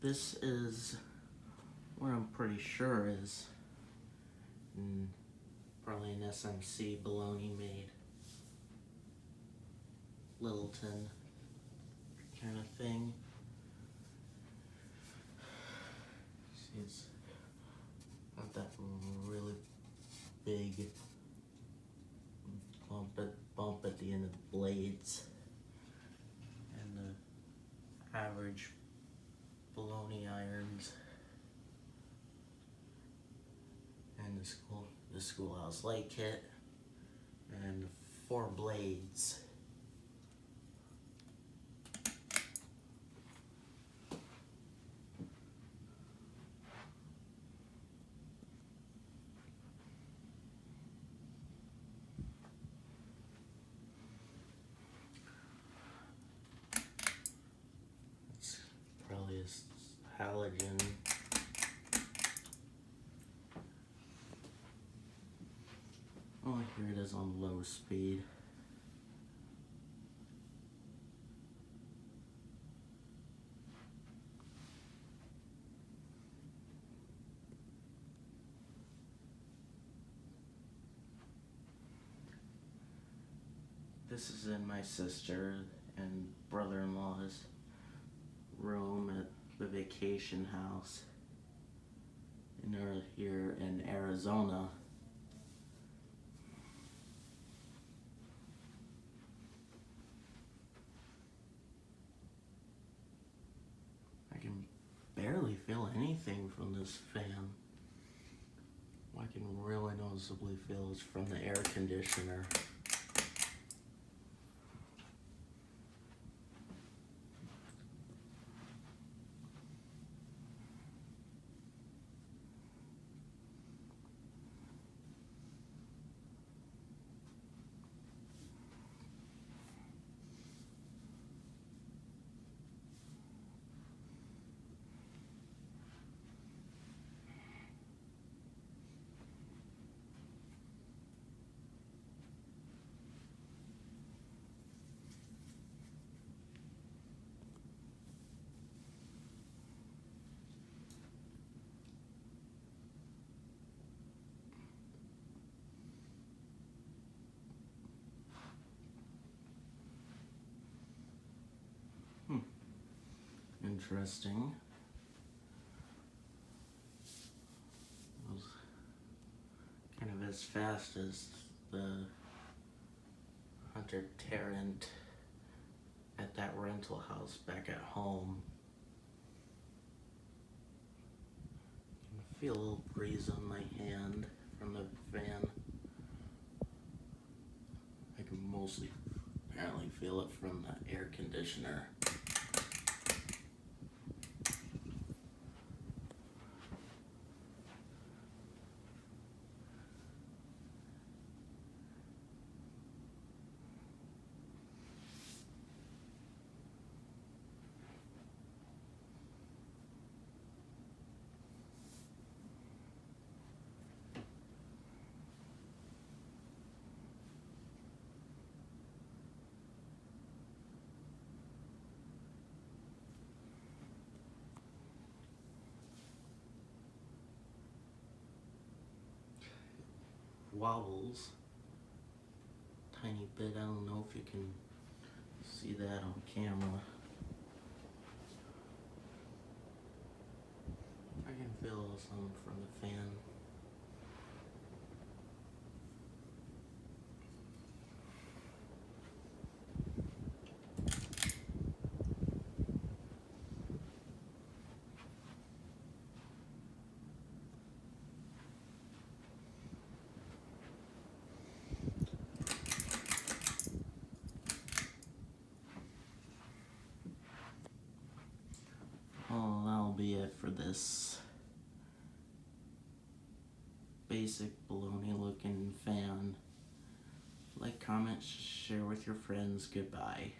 This is what I'm pretty sure is probably an SMC bologna made Littleton kind of thing. See, it's not that really big bump at the end of the blades, and the average bologna irons, and the Schoolhouse Light kit, and 4 blades. It's probably a halogen. Oh, here it is on low speed. This is in my sister and brother-in-law's room at the vacation house here in Arizona. I can barely feel anything from this fan. What I can really noticeably feel is from the air conditioner. Interesting. It was kind of as fast as the Hunter Tarrant at that rental house back at home. I can feel a little breeze on my hand from the fan. I can mostly apparently feel it from the air conditioner. Wobbles tiny bit. I don't know if you can see that on camera. I can feel some from the fan. Oh, that'll be it for this basic baloney looking fan. Like, comment, share with your friends. Goodbye.